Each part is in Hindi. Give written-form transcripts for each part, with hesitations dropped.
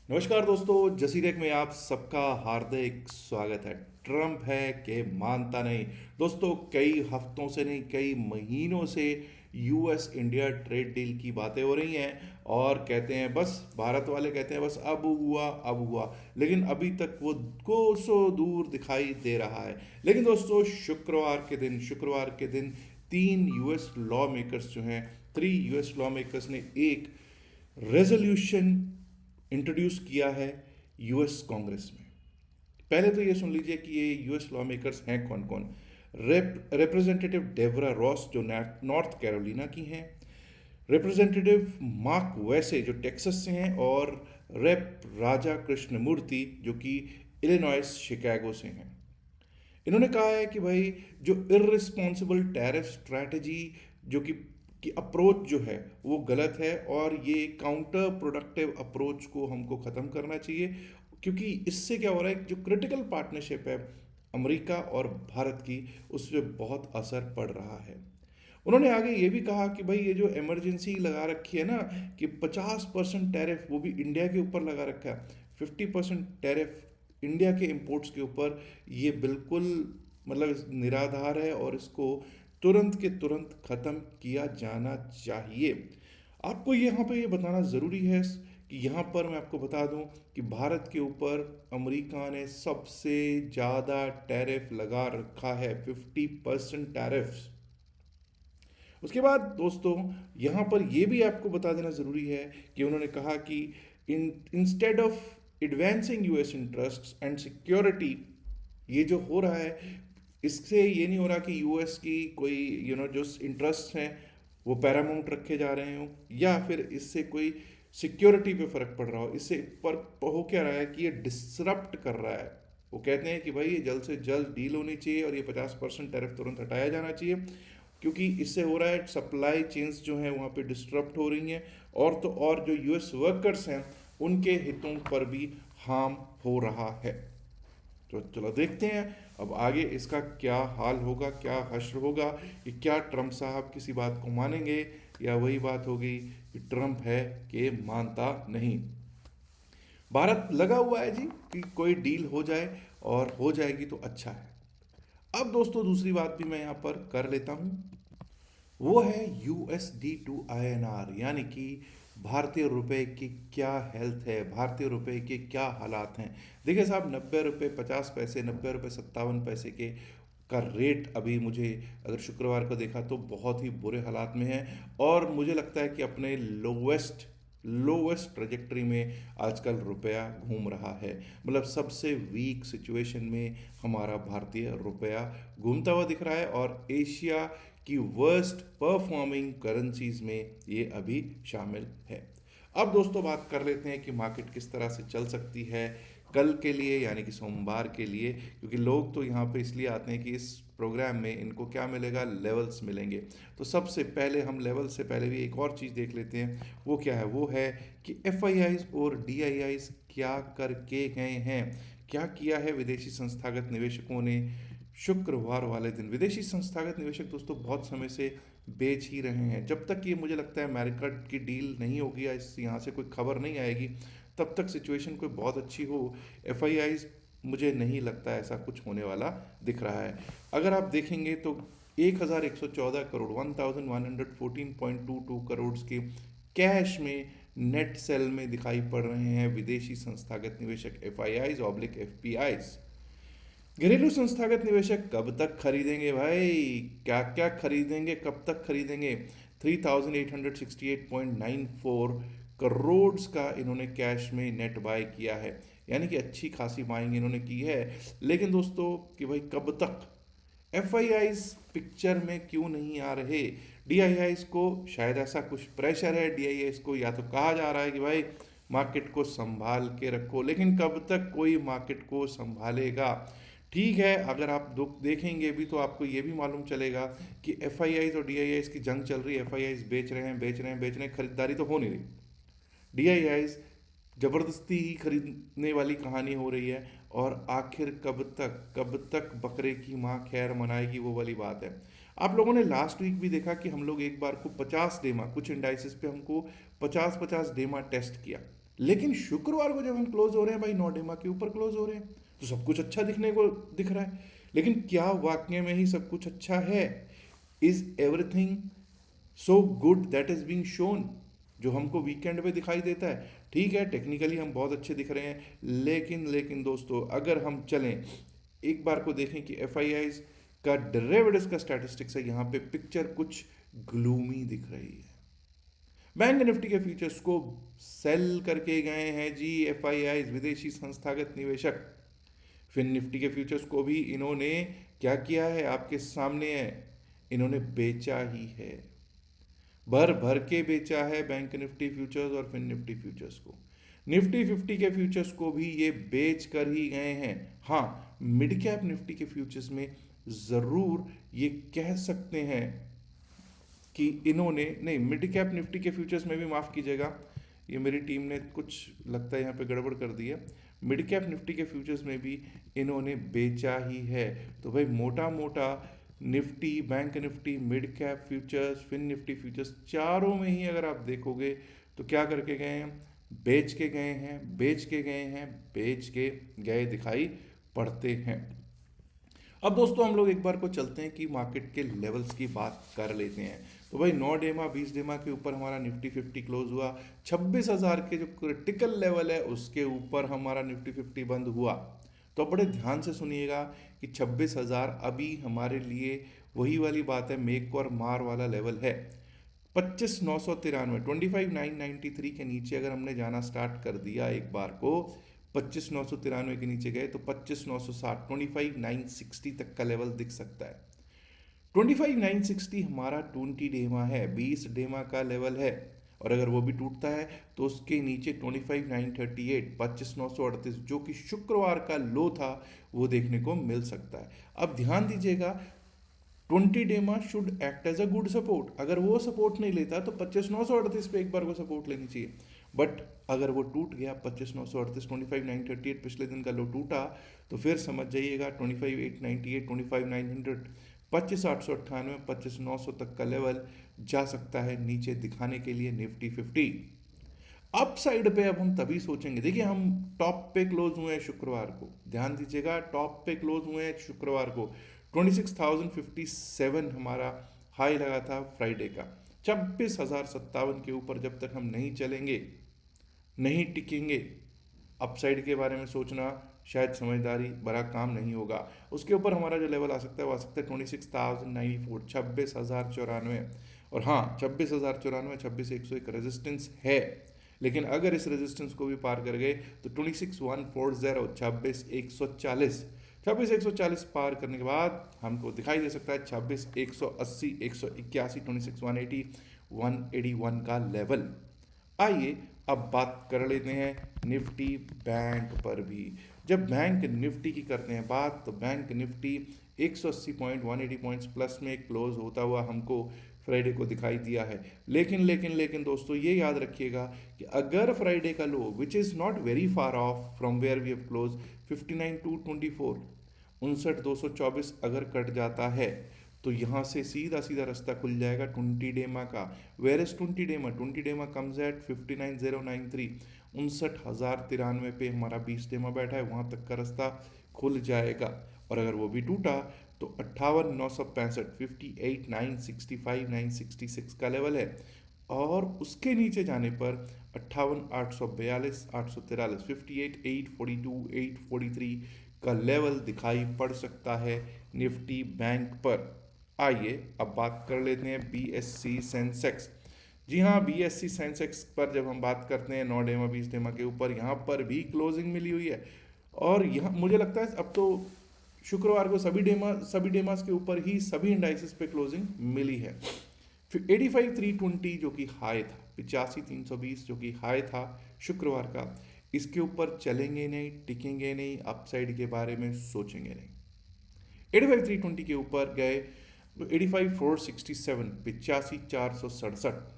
नमस्कार दोस्तों, जसीरेक में आप सबका हार्दिक स्वागत है। ट्रम्प है कि मानता नहीं। दोस्तों, कई हफ्तों से नहीं, कई महीनों से यूएस इंडिया ट्रेड डील की बातें हो रही हैं और कहते हैं बस, भारत वाले कहते हैं बस अब हुआ, लेकिन अभी तक वो कोसों दूर दिखाई दे रहा है। लेकिन दोस्तों, शुक्रवार के दिन तीन यूएस लॉ मेकर्स जो हैं, 3 यूएस लॉ मेकर्स ने एक रेजोल्यूशन इंट्रोड्यूस किया है यूएस कांग्रेस में। पहले तो ये सुन लीजिए कि ये यूएस लॉ मेकर्स हैं कौन कौन। रिप्रेजेंटेटिव डेबरा रॉस जो नॉर्थ कैरोलिना की हैं, रिप्रेजेंटेटिव मार्क वैसे जो टेक्सास से हैं, और रेप राजा कृष्णमूर्ति जो कि इलिनॉइस शिकागो से हैं। इन्होंने कहा है कि भाई, जो इररिस्पॉन्सिबल टैरिफ स्ट्रैटेजी जो कि अप्रोच जो है वो गलत है, और ये काउंटर प्रोडक्टिव अप्रोच को हमको ख़त्म करना चाहिए। क्योंकि इससे क्या हो रहा है, जो क्रिटिकल पार्टनरशिप है अमेरिका और भारत की, उस पर बहुत असर पड़ रहा है। उन्होंने आगे ये भी कहा कि भाई, ये जो इमरजेंसी लगा रखी है ना, कि 50% टैरिफ वो भी इंडिया के ऊपर लगा रखा है, 50% टैरिफ इंडिया के इंपोर्ट्स के ऊपर, ये बिल्कुल मतलब निराधार है और इसको तुरंत के तुरंत ख़त्म किया जाना चाहिए। आपको यहाँ पे ये बताना ज़रूरी है कि यहाँ पर मैं आपको बता दूँ कि भारत के ऊपर अमेरिका ने सबसे ज़्यादा टैरिफ लगा रखा है, 50% टैरिफ्स। उसके बाद दोस्तों, यहाँ पर ये भी आपको बता देना ज़रूरी है कि उन्होंने कहा कि instead of advancing US interests and security, ये जो हो रहा है, इससे ये नहीं हो रहा कि यूएस की कोई जो इंटरेस्ट हैं वो पैरामाउंट रखे जा रहे हों, या फिर इससे कोई सिक्योरिटी पे फ़र्क पड़ रहा हो। इससे पर हो क्या रहा है कि ये डिसरप्ट कर रहा है। वो कहते हैं कि भाई, ये जल्द से जल्द डील होनी चाहिए और ये 50% टैरिफ तुरंत हटाया जाना चाहिए, क्योंकि इससे हो रहा है सप्लाई चेन्स जो हैं वहाँ पे डिस्टरप्ट हो रही हैं, और तो और जो यूएस वर्कर्स हैं उनके हितों पर भी हार्म हो रहा है। तो चलो देखते हैं अब आगे इसका क्या हाल होगा, क्या हश्र होगा, कि क्या ट्रम्प साहब किसी बात को मानेंगे, या वही बात होगी कि ट्रम्प है कि मानता नहीं। भारत लगा हुआ है जी कि कोई डील हो जाए, और हो जाएगी तो अच्छा है। अब दोस्तों, दूसरी बात भी मैं यहाँ पर कर लेता हूँ। वो है USD to INR, यानी कि भारतीय रुपए की क्या हेल्थ है, भारतीय रुपए के क्या हालात हैं। देखिए साहब, 90 रुपये 50 पैसे, 90 रुपये 57 पैसे के का रेट अभी मुझे, अगर शुक्रवार को देखा तो बहुत ही बुरे हालात में है, और मुझे लगता है कि अपने लोवेस्ट लोवेस्ट ट्रजेक्टरी में आजकल रुपया घूम रहा है। मतलब सबसे वीक सिचुएशन में हमारा भारतीय रुपया घूमता हुआ दिख रहा है, और एशिया की वर्स्ट परफॉर्मिंग करेंसीज में ये अभी शामिल है। अब दोस्तों, बात कर लेते हैं कि मार्केट किस तरह से चल सकती है कल के लिए, यानी कि सोमवार के लिए। क्योंकि लोग तो यहाँ पे इसलिए आते हैं कि इस प्रोग्राम में इनको क्या मिलेगा, लेवल्स मिलेंगे। तो सबसे पहले हम लेवल से पहले भी एक और चीज़ देख लेते हैं। वो क्या है, वो है कि FIIs और DIIs क्या करके गए हैं, क्या किया है विदेशी संस्थागत निवेशकों ने। शुक्रवार वाले दिन विदेशी संस्थागत निवेशक दोस्तों बहुत समय से बेच ही रहे हैं। जब तक ये, मुझे लगता है, अमेरिका की डील नहीं होगी या इस यहाँ से कोई खबर नहीं आएगी, तब तक सिचुएशन कोई बहुत अच्छी हो। FIIs, मुझे नहीं लगता ऐसा कुछ होने वाला दिख रहा है। अगर आप देखेंगे तो 1114 करोड़, 1114.22 के कैश में नेट सेल में दिखाई पड़ रहे हैं विदेशी संस्थागत निवेशक, FIIs/FPIs। घरेलू संस्थागत निवेशक कब तक खरीदेंगे भाई, क्या क्या खरीदेंगे, कब तक खरीदेंगे। 3896.94 का इन्होंने कैश में नेट बाय किया है, यानी कि अच्छी खासी बाइंग इन्होंने की है। लेकिन दोस्तों, कि भाई कब तक। FIIs पिक्चर में क्यों नहीं आ रहे। DIIs को शायद ऐसा कुछ प्रेशर है, DIIs को या तो कहा जा रहा है कि भाई मार्केट को संभाल के रखो, लेकिन कब तक कोई मार्केट को संभालेगा। ठीक है, अगर आप दुख देखेंगे भी तो आपको ये भी मालूम चलेगा कि FIIs और DIIs की जंग चल रही है। FIIs बेच रहे हैं, बेच रहे हैं, बेच रहे हैं, खरीदारी तो हो नहीं रही। DIIs ज़बरदस्ती ही खरीदने वाली कहानी हो रही है, और आखिर कब तक बकरे की माँ खैर मनाएगी, वो वाली बात है। आप लोगों ने लास्ट वीक भी देखा कि हम लोग एक बार को 50 डेमा, कुछ इंडाइसिस पे हमको 50-50 डेमा टेस्ट किया। लेकिन शुक्रवार को जब हम क्लोज हो रहे हैं भाई, नॉडेमा के ऊपर क्लोज हो रहे हैं, तो सब कुछ अच्छा दिखने को दिख रहा है। लेकिन क्या वाकई में ही सब कुछ अच्छा है? Is everything so good that is being shown, जो हमको वीकेंड पे दिखाई देता है? ठीक है, टेक्निकली हम बहुत अच्छे दिख रहे हैं, लेकिन दोस्तों अगर हम चलें एक बार को देखें कि एफ का डेरिवेटिव्स का स्टैटिस्टिक्स है, यहाँ पे पिक्चर कुछ ग्लूमी दिख रही है। बैंक निफ्टी के फ्यूचर्स को सेल करके गए हैं जी एफ विदेशी संस्थागत निवेशक। फिन निफ्टी के फ्यूचर्स को भी इन्होंने क्या किया है, आपके सामने है, इन्होंने बेचा ही है, भर भर के बेचा है बैंक निफ्टी फ्यूचर्स और फिन निफ्टी फ्यूचर्स को। निफ्टी 50 के फ्यूचर्स को भी ये बेच कर ही गए हैं। हाँ, मिड कैप निफ्टी के फ्यूचर्स में ज़रूर ये कह सकते हैं कि इन्होंने, नहीं, मिड कैप निफ्टी के फ्यूचर्स में भी, माफ़ कीजिएगा, ये मेरी टीम ने कुछ लगता है यहाँ पे गड़बड़ कर दी है, मिड कैप निफ्टी के फ्यूचर्स में भी इन्होंने बेचा ही है। तो भाई मोटा मोटा Nifty, bank Nifty, mid cap futures, fin Nifty futures, चारों में ही अगर आप देखोगे तो क्या करके गए हैं, बेच के गए हैं, बेच के गए हैं, बेच के गए दिखाई पड़ते हैं। अब दोस्तों हम लोग एक बार को चलते हैं कि मार्केट के लेवल्स की बात कर लेते हैं। तो भाई 9 डेमा 20 डेमा के ऊपर हमारा निफ्टी 50 क्लोज हुआ, 26,000 के जो क्रिटिकल लेवल है उसके ऊपर हमारा निफ्टी 50 बंद हुआ। तो अब बड़े ध्यान से सुनिएगा कि 26,000 अभी हमारे लिए वही वाली बात है, मेक और मार वाला लेवल है। 25,993, 25,993 के नीचे अगर हमने जाना स्टार्ट कर दिया एक बार को, 25,993 के नीचे गए तो 25,960, 25,960 तक का लेवल दिख सकता है। 25,960 हमारा 20 डेमा है, 20 डेमा का लेवल है, और अगर वो भी टूटता है तो उसके नीचे 25,938, 25,938 जो कि शुक्रवार का लो था, वो देखने को मिल सकता है। अब ध्यान दीजिएगा, 20 DEMA should act as a good support. अगर वो सपोर्ट नहीं लेता तो 25,938 पे एक बार को सपोर्ट लेनी चाहिए, बट अगर वो टूट गया 25,938, 25,938 पिछले दिन का लो टूटा, तो फिर समझ जाइएगा 25,898, 25,900, 25,898, 25,900 तक का लेवल जा सकता है नीचे दिखाने के लिए निफ्टी 50। अप साइड पे अब हम तभी सोचेंगे, देखिए हम टॉप पे क्लोज हुए हैं शुक्रवार को, ध्यान दीजिएगा, टॉप पे क्लोज हुए हैं शुक्रवार को। 26,057 हमारा हाई लगा था फ्राइडे का। 26,057 के ऊपर जब तक हम नहीं चलेंगे, नहीं टिकेंगे, अपसाइड के बारे में सोचना शायद समझदारी भरा काम नहीं होगा। उसके ऊपर हमारा जो लेवल आ सकता है वो आ सकता है 26,094, 26,094। और हाँ, 26,094, 26,100 एक रेजिस्टेंस है, लेकिन अगर इस रेजिस्टेंस को भी पार कर गए तो 26,140, 26,140, 26,140 पार करने के बाद हमको दिखाई दे सकता है 26,180, 181, 26,180, 181 का लेवल। आइए अब बात कर लेते हैं निफ्टी बैंक पर भी। जब बैंक निफ्टी की करते हैं बात, तो bank Nifty 180 point, 180 points plus में क्लोज होता हुआ हमको फ्राइडे को दिखाई दिया है। लेकिन दोस्तों ये याद रखिएगा कि अगर फ्राइडे का low, which is not very far off from where we have close, 59,224, 59,224 अगर कट जाता है तो यहाँ से सीधा सीधा रास्ता खुल जाएगा 20 डेमा का। वेयर इज 20 डेमा कम्स एट 59,093, 59,093 पे हमारा 20 डेमा बैठा है, वहाँ तक का रास्ता खुल जाएगा। और अगर वो भी टूटा तो 58,965, 58,965, 966 का लेवल है, और उसके नीचे जाने पर 58,842, 843, 58,842, 843 का लेवल दिखाई पड़ सकता है निफ्टी बैंक पर। आइए अब बात कर लेते हैं बीएससी सेंसेक्स। जी हाँ, बीएससी सेंसेक्स पर जब हम बात करते हैं 9 डेमा 20 डेमा के ऊपर, यहाँ पर भी क्लोजिंग मिली हुई है, और यहाँ मुझे लगता है अब तो शुक्रवार को सभी डेमास के ऊपर ही सभी इंडाइसिस पे क्लोजिंग मिली है। फिर 85,320 जो कि हाई था, 85,320 जो कि हाई था शुक्रवार का, इसके ऊपर चलेंगे नहीं, टिकेंगे नहीं, अपसाइड के बारे में सोचेंगे नहीं। 85,320 के ऊपर गए तो 85,467, 85,467,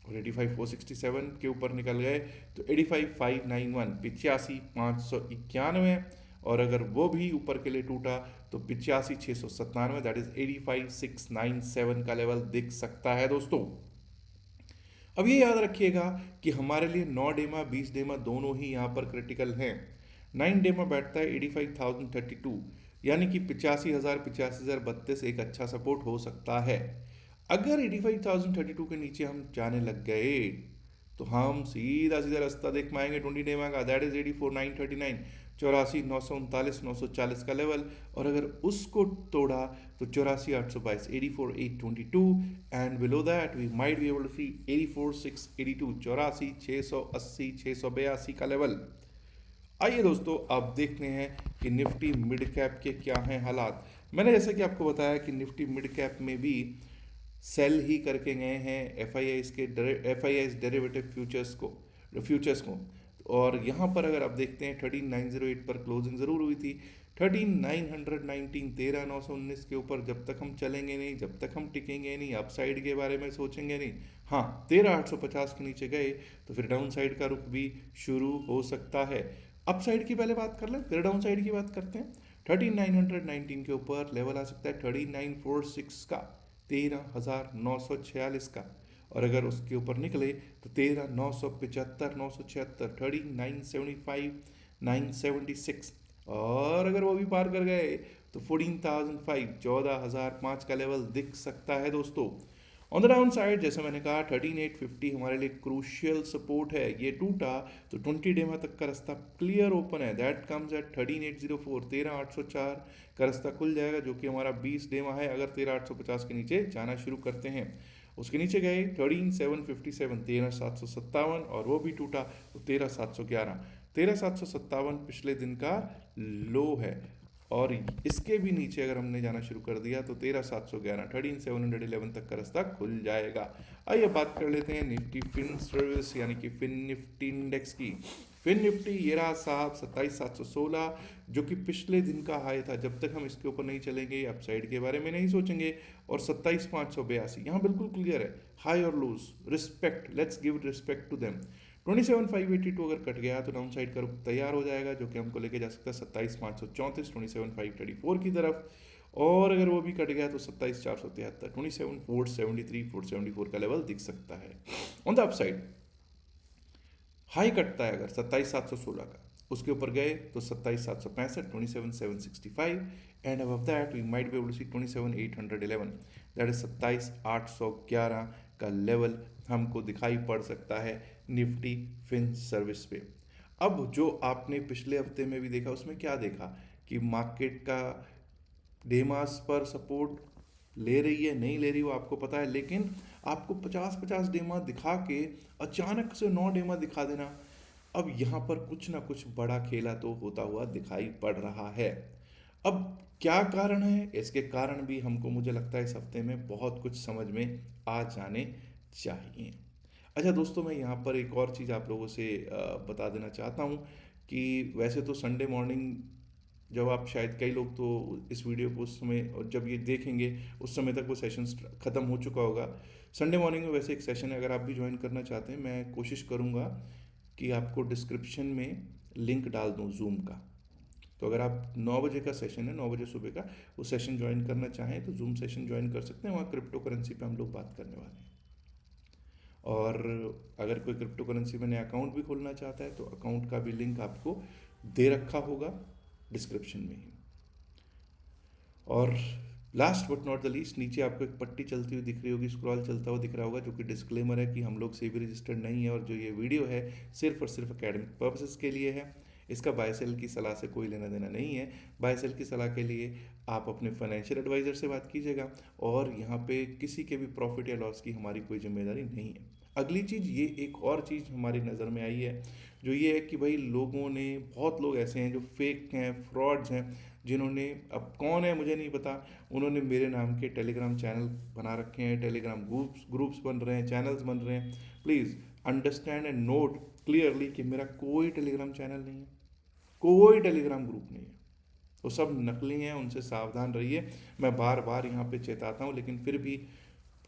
और 85,467 के ऊपर निकल गए तो 85,591, 85,591, और अगर वो भी ऊपर के लिए टूटा तो 85,697, दैट इज 85,697 का लेवल दिख सकता है दोस्तों। अब ये याद रखिएगा कि हमारे लिए 9 डेमा 20 डेमा दोनों ही यहाँ पर क्रिटिकल हैं। 9 डेमा बैठता है 85,032, यानी कि 85,032 एक अच्छा सपोर्ट हो सकता है। अगर 85,032 के नीचे हम जाने लग गए तो हम सीधा सीधा रास्ता देख पाएंगे 20 डेमा का, दैट इज 84,939, 84,939 का लेवल। और अगर उसको तोड़ा तो 84,822, 84,822, and below that we might be able to see 84,682, 84,680, 682 का लेवल। आइए दोस्तों, आप देखते हैं कि निफ्टी मिड कैप के क्या हैं हालात। मैंने जैसा कि आपको बताया कि निफ्टी मिड कैप में भी सेल ही करके गए हैं F I I derivative futures को। और यहाँ पर अगर आप देखते हैं 13,908 पर क्लोजिंग ज़रूर हुई थी। 13,919, 13,919 के ऊपर जब तक हम चलेंगे नहीं, जब तक हम टिकेंगे नहीं, अपसाइड के बारे में सोचेंगे नहीं। हाँ, 13,850 के नीचे गए तो फिर डाउन साइड का रुख भी शुरू हो सकता है। अपसाइड की पहले बात कर लें, फिर डाउन साइड की बात करते हैं। 13,919 के ऊपर लेवल आ सकता है 13,946 का, 13,946 का। और अगर उसके ऊपर निकले तो 13,975, 976, 13,975, 976। और अगर वो भी पार कर गए तो 14,005, 14,005 का लेवल दिख सकता है दोस्तों। ऑन द डाउन साइड जैसे मैंने कहा 13,850 हमारे लिए क्रूशियल सपोर्ट है। ये टूटा तो 20 डेमा तक का रास्ता क्लियर ओपन है, दैट कम्स एट 13,804, 13,804 का रास्ता खुल जाएगा, जो कि हमारा 20 डेमा है। अगर 13,850 के नीचे जाना शुरू करते हैं, उसके नीचे गए 13,757, 13,757, और वो भी टूटा तो 13,711। 13,757 पिछले दिन का लो है, और इसके भी नीचे अगर हमने जाना शुरू कर दिया तो 13,711, 13,711 तक का रास्ता खुल जाएगा। आइए बात कर लेते हैं निफ्टी फिन सर्विस यानी कि फिन निफ्टी इंडेक्स की। फिन निफ्टी ये रहा साहब 27,716, जो कि पिछले दिन का हाई था। जब तक हम इसके ऊपर नहीं चलेंगे, अपसाइड के बारे में नहीं सोचेंगे। और 27,582 यहाँ बिल्कुल क्लियर है, हाई और lows respect, let's give respect to them. 27,582 अगर कट गया तो डाउन साइड का रुख तैयार हो जाएगा, जो कि हमको लेके जा सकता है 27,534, 27,534 की तरफ। और अगर वो भी कट गया तो 27,473, 27,473, 474 का लेवल दिख सकता है। ऑन द अपसाइड हाई कटता है अगर 27,716 का, उसके ऊपर गए तो 27,765, 27,765, and above that we might be able to see 27,811, that is 27,811 का लेवल हमको दिखाई पड़ सकता है निफ्टी फिन सर्विस पे। अब जो आपने पिछले हफ्ते में भी देखा, उसमें क्या देखा कि मार्केट का डेमास पर सपोर्ट ले रही है नहीं ले रही वो आपको पता है, लेकिन आपको 50-50 डेमा दिखा के अचानक से 9 डेमा दिखा देना, अब यहाँ पर कुछ ना कुछ बड़ा खेला तो होता हुआ दिखाई पड़ रहा है। अब क्या कारण है, इसके कारण भी हमको मुझे लगता है इस हफ्ते में बहुत कुछ समझ में आ जाने चाहिए। अच्छा दोस्तों, मैं यहाँ पर एक और चीज़ आप लोगों से बता देना चाहता हूँ कि वैसे तो संडे मॉर्निंग, जब आप शायद कई लोग तो इस वीडियो को उस समय, और जब ये देखेंगे उस समय तक वो सेशन ख़त्म हो चुका होगा। संडे मॉर्निंग में वैसे एक सेशन है, अगर आप भी ज्वाइन करना चाहते हैं, मैं कोशिश करूँगा कि आपको डिस्क्रिप्शन में लिंक डाल दूँ जूम का। तो अगर आप 9 बजे का सेशन है, 9 बजे सुबह का, वो सेशन ज्वाइन करना चाहें तो जूम सेशन ज्वाइन कर सकते हैं। वहाँ क्रिप्टो करेंसी पे हम लोग बात करने वाले हैं। और अगर कोई क्रिप्टो करेंसी में नया अकाउंट भी खोलना चाहता है तो अकाउंट का भी लिंक आपको दे रखा होगा डिस्क्रिप्शन में ही। और last but not the least, नीचे आपको एक पट्टी चलती हुई दिख रही होगी, स्क्रॉल चलता हुआ दिख रहा होगा, जो कि डिस्क्लेमर है कि हम लोग से भी रजिस्टर्ड नहीं है, और जो ये वीडियो है सिर्फ और सिर्फ एकेडमिक पर्पसेस के लिए है। इसका बाय सेल की सलाह से कोई लेना देना नहीं है। बाय सेल की सलाह के लिए आप अपने फाइनेंशियल एडवाइज़र से बात कीजिएगा, और यहाँ पे किसी के भी प्रॉफिट या लॉस की हमारी कोई जिम्मेदारी नहीं है। अगली चीज़, ये एक और चीज़ हमारी नज़र में आई है, जो ये है कि भाई लोगों ने, बहुत लोग ऐसे हैं जो फेक हैं, फ्रॉड्स हैं, जिन्होंने, अब कौन है मुझे नहीं पता, उन्होंने मेरे नाम के टेलीग्राम चैनल बना रखे हैं, टेलीग्राम ग्रुप्स बन रहे हैं, चैनल्स बन रहे हैं। Please understand and note clearly कि मेरा कोई टेलीग्राम चैनल नहीं है, कोई टेलीग्राम ग्रुप नहीं है, वो सब नकली हैं, उनसे सावधान रहिए। मैं बार बार यहाँ पे चेताता हूँ, लेकिन फिर भी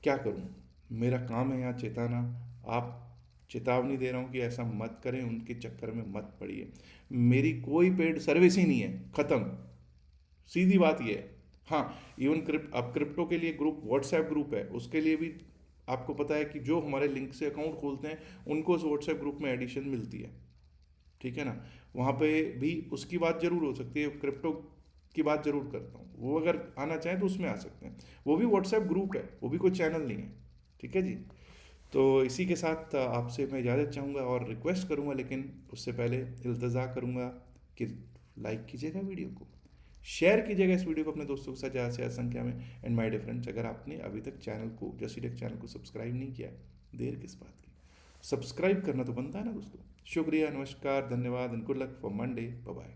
क्या करूँ, मेरा काम है यहाँ चेताना। आप चेतावनी दे रहा हूँ कि ऐसा मत करें, उनके चक्कर में मत पड़िए। मेरी कोई पेड सर्विस ही नहीं है, ख़त्म, सीधी बात ये है। हाँ, इवन अब क्रिप्टो के लिए ग्रुप, व्हाट्सएप ग्रुप है, उसके लिए भी आपको पता है कि जो हमारे लिंक से अकाउंट खोलते हैं उनको उस व्हाट्सएप ग्रुप में एडिशन मिलती है, ठीक है ना। वहाँ पे भी उसकी बात जरूर हो सकती है, क्रिप्टो की बात जरूर करता हूँ, वो अगर आना चाहें तो उसमें आ सकते हैं। वो भी व्हाट्सएप ग्रुप है, वो भी कोई चैनल नहीं है, ठीक है जी। तो इसी के साथ आपसे मैं इजाज़त चाहूँगा और रिक्वेस्ट करूँगा, लेकिन उससे पहले इल्तज़ा करूँगा कि लाइक कीजिएगा वीडियो को, शेयर कीजिएगा इस वीडियो को अपने दोस्तों के साथ ज़्यादा से ज़्यादा संख्या में। एंड माय डियर फ्रेंड्स, अगर आपने अभी तक चैनल को, जसी टेक चैनल को सब्सक्राइब नहीं किया है, देर किस बात की, सब्सक्राइब करना तो बनता है ना दोस्तों। शुक्रिया, नमस्कार, धन्यवाद and good luck for Monday, bye bye.